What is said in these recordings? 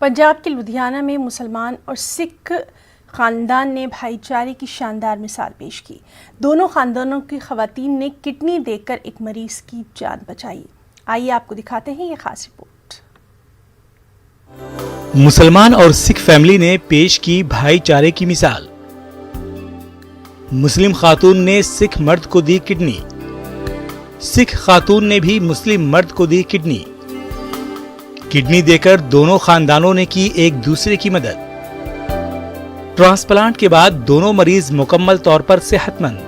पंजाब के लुधियाना में मुसलमान और सिख ख़ानदान ने भाईचारे की शानदार मिसाल पेश की। दोनों ख़ानदानों की ख़वातीन ने किडनी देकर एक मरीज़ की जान बचाई। आइए आपको दिखाते हैं ये खास रिपोर्ट। मुसलमान और सिख फैमिली ने पेश की भाईचारे की मिसाल। मुस्लिम खातून ने सिख मर्द को दी किडनी, सिख खातून ने भी मुस्लिम मर्द को दी किडनी। किडनी देकर दोनों खानदानों ने की एक दूसरे की मदद। ट्रांसप्लांट के बाद दोनों मरीज मुकम्मल तौर पर सेहतमंद।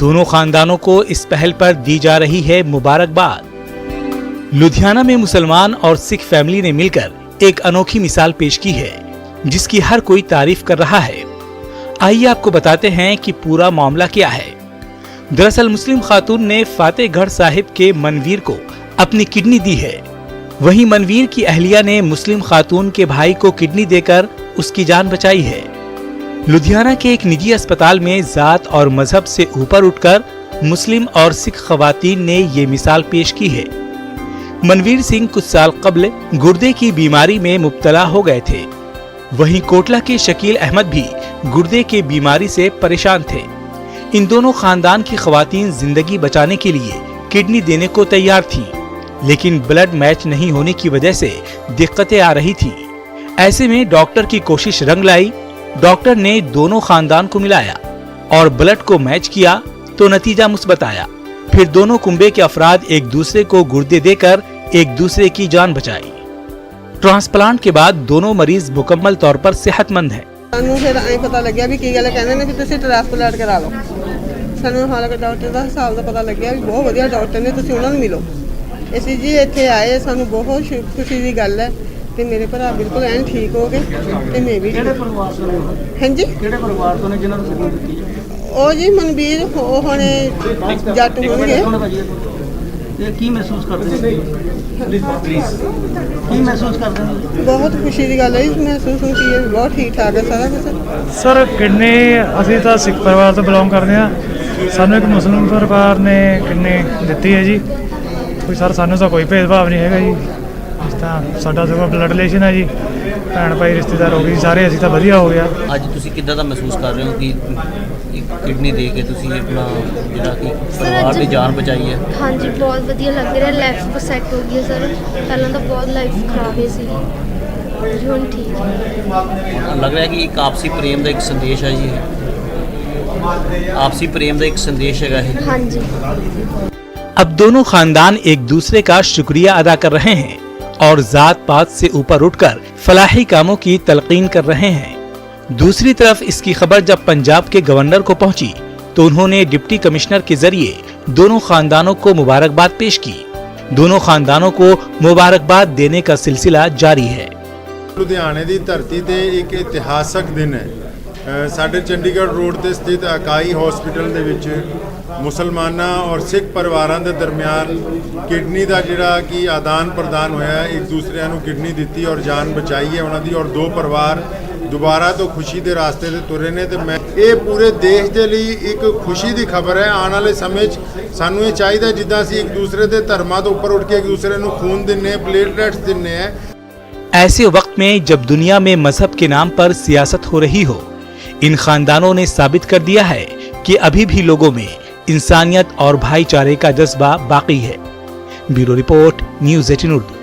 दोनों खानदानों को इस पहल पर दी जा रही है मुबारकबाद। लुधियाना में मुसलमान और सिख फैमिली ने मिलकर एक अनोखी मिसाल पेश की है, जिसकी हर कोई तारीफ कर रहा है। आइए आपको बताते हैं कि पूरा मामला क्या है। दरअसल मुस्लिम खातून ने फातेहगढ़ साहिब के मनवीर को अपनी किडनी दी है। वहीं मनवीर की अहलिया ने मुस्लिम खातून के भाई को किडनी देकर उसकी जान बचाई है। लुधियाना के एक निजी अस्पताल में जात और मजहब से ऊपर उठकर मुस्लिम और सिख खवातीन ने ये मिसाल पेश की है। मनवीर सिंह कुछ साल कबल गुर्दे की बीमारी में मुब्तला हो गए थे। वहीं कोटला के शकील अहमद भी गुर्दे की बीमारी से परेशान थे। इन दोनों खानदान की खवातीन जिंदगी बचाने के लिए किडनी देने को तैयार थीं, लेकिन ब्लड मैच नहीं होने की वजह से दिक्कतें आ रही थी। ऐसे में डॉक्टर की कोशिश रंग लाई। डॉक्टर ने दोनों खानदान को मिलाया और ब्लड को मैच किया तो नतीजा मुस्बत आया। फिर दोनों कुंबे के अफराद एक दूसरे को गुर्दे देकर एक दूसरे की जान बचाई। ट्रांसप्लांट के बाद दोनों मरीज मुकम्मल तौर पर सेहतमंद हैं। ਸਾਨੂੰ ਫਿਰ ਐਂ ਪਤਾ ਲੱਗਿਆ ਵੀ ਕੀ ਗੱਲ ਕਹਿੰਦੇ ਨੇ ਵੀ ਤੁਸੀਂ ਟ੍ਰਾਂਸਪਲਾਂਟ ਕਰਾ ਲਓ। ਸਾਨੂੰ ਹਾਲਾਂਕਿ ਡਾਕਟਰ ਦਾ ਹਿਸਾਬ ਦਾ ਪਤਾ ਲੱਗਿਆ ਵੀ ਬਹੁਤ ਵਧੀਆ ਡਾਕਟਰ ਨੇ, ਤੁਸੀਂ ਉਹਨਾਂ ਨੂੰ ਮਿਲੋ। ਅਸੀਂ ਜੀ ਇੱਥੇ ਆਏ, ਸਾਨੂੰ ਬਹੁਤ ਖੁਸ਼ੀ ਦੀ ਗੱਲ ਹੈ ਤੇ ਮੇਰੇ ਭਰਾ ਬਿਲਕੁਲ ਐਨ ਠੀਕ ਹੋ ਗਏ ਤੇ ਮੈਂ ਵੀ। ਕਿਹੜੇ ਪਰਿਵਾਰ ਤੋਂ ਨੇ? ਹਾਂਜੀ, ਕਿਹੜੇ ਪਰਿਵਾਰ ਤੋਂ ਨੇ ਜਿਨ੍ਹਾਂ ਨੂੰ ਸਬੂਤ ਦਿੱਤੀ ਹੈ? ਉਹ ਜੀ ਮਨਵੀਰ ਉਹ ਹੁਣੇ ਜੱਟ ਹੋਣਗੇ। ਇਹ ਕੀ ਮਹਿਸੂਸ ਕਰਦੇ ਨੇ? ਕੀ ਮਹਿਸੂਸ ਕਰਦੇ ਨੇ? ਬਹੁਤ ਖੁਸ਼ੀ ਦੀ ਗੱਲ ਹੈ ਜੀ, ਮਹਿਸੂਸ ਹੁੰਦੀ ਹੈ, ਬਹੁਤ ਠੀਕ ਠਾਕ ਹੈ ਸਾਰਾ ਕੁਝ। ਸਰ ਕਿਡਨੀ ਅਸੀਂ ਤਾਂ ਸਿੱਖ ਪਰਿਵਾਰ ਤੋਂ ਬਿਲੋਂਗ ਕਰਦੇ ਹਾਂ। ਸਾਨੂੰ ਇੱਕ ਮੁਸਲਿਮ ਪਰਿਵਾਰ ਨੇ ਕਿਡਨੀ ਦਿੱਤੀ ਹੈ ਜੀ। ਕੋਈ ਸਰ ਸਾਨੂੰ ਤਾਂ ਕੋਈ ਭੇਦਭਾਵ ਨਹੀਂ ਹੈਗਾ ਜੀ। ਇਸ ਤਾਂ ਸਾਡਾ ਸਗੋਂ ਬਲੱਡ ਰਿਲੇਸ਼ਨ ਹੈ ਜੀ, ਭੈਣ ਭਾਈ ਰਿਸ਼ਤੇਦਾਰ ਹੋ ਗਏ ਜੀ ਸਾਰੇ। ਅਸੀਂ ਤਾਂ ਵਧੀਆ ਹੋ ਗਿਆ। ਅੱਜ ਤੁਸੀਂ ਕਿੱਦਾਂ ਦਾ ਮਹਿਸੂਸ ਕਰ ਰਹੇ ਹੋ ਕਿ ਕਿਡਨੀ ਦੇ ਕੇ ਤੁਸੀਂ ਆਪਣਾ ਜਿਹੜਾ ਕਿ ਪਰਿਵਾਰ ਦੀ ਜਾਨ ਬਚਾਈ ਹੈ? ਹਾਂਜੀ, ਬਹੁਤ ਵਧੀਆ ਲੱਗ ਰਿਹਾ। ਲਾਈਫ ਸੈੱਟ ਹੋ ਗਈ ਸਰ। ਪਹਿਲਾਂ ਤਾਂ ਬਹੁਤ ਲਾਈਫ ਖਰਾਬ ਹੀ ਸੀ, ਹੁਣ ਠੀਕ ਹੈ। ਲੱਗ ਰਿਹਾ ਕਿ ਇੱਕ ਆਪਸੀ ਪ੍ਰੇਮ ਦਾ ਇੱਕ ਸੰਦੇਸ਼ ਹੈ ਜੀ। आपसी प्रेम का एक संदेश है। हाँ जी। अब दोनों खानदान एक दूसरे का शुक्रिया अदा कर रहे हैं और जात पात से ऊपर उठकर फलाही कामों की तलकीन कर रहे हैं। दूसरी तरफ इसकी खबर जब पंजाब के गवर्नर को पहुंची तो उन्होंने डिप्टी कमिश्नर के जरिए दोनों खानदानों को मुबारकबाद पेश की। दोनों खानदानों को मुबारकबाद देने का सिलसिला जारी है। लुधियाने की धरती ते एक इतिहासक दिन है। ਸਾਡੇ ਚੰਡੀਗੜ੍ਹ ਰੋਡ ਤੇ ਸਥਿਤ ਅਕਾਈ ਹਸਪੀਟਲ ਦੇ ਵਿੱਚ ਮੁਸਲਮਾਨਾਂ ਔਰ ਸਿੱਖ ਪਰਿਵਾਰਾਂ ਦੇ ਦਰਮਿਆਨ ਕਿਡਨੀ ਦਾ ਜਿਹੜਾ ਕਿ ਆਦਾਨ ਪ੍ਰਦਾਨ ਹੋਇਆ, ਇੱਕ ਦੂਸਰਿਆਂ ਨੂੰ ਕਿਡਨੀ ਦਿੱਤੀ ਔਰ ਜਾਨ ਬਚਾਈ ਹੈ ਉਹਨਾਂ ਦੀ, ਔਰ ਦੋ ਪਰਿਵਾਰ ਦੁਬਾਰਾ ਤੋਂ ਖੁਸ਼ੀ ਦੇ ਰਾਸਤੇ ਤੇ ਤੁਰੇ ਨੇ। ਤੇ ਮੈਂ ਇਹ ਪੂਰੇ ਦੇਸ਼ ਦੇ ਲਈ ਇੱਕ ਖੁਸ਼ੀ ਦੀ ਖਬਰ ਹੈ। ਆਉਣ ਵਾਲੇ ਸਮੇਂ 'ਚ ਸਾਨੂੰ ਇਹ ਚਾਹੀਦਾ ਜਿੱਦਾਂ ਅਸੀਂ ਇੱਕ ਦੂਸਰੇ ਦੇ ਧਰਮਾਂ ਤੋਂ ਉੱਪਰ ਉੱਠ ਕੇ ਇੱਕ ਦੂਸਰੇ ਨੂੰ ਖੂਨ ਦਿੰਨੇ, ਪਲੇਟਲੈਟਸ ਦਿੰਨੇ हैं। ऐसे वक्त में जब दुनिया में मजहब के नाम पर सियासत हो रही हो, इन खानदानों ने साबित कर दिया है कि अभी भी लोगों में इंसानियत और भाईचारे का जज्बा बाकी है। Bureau report, news 18 Urdu.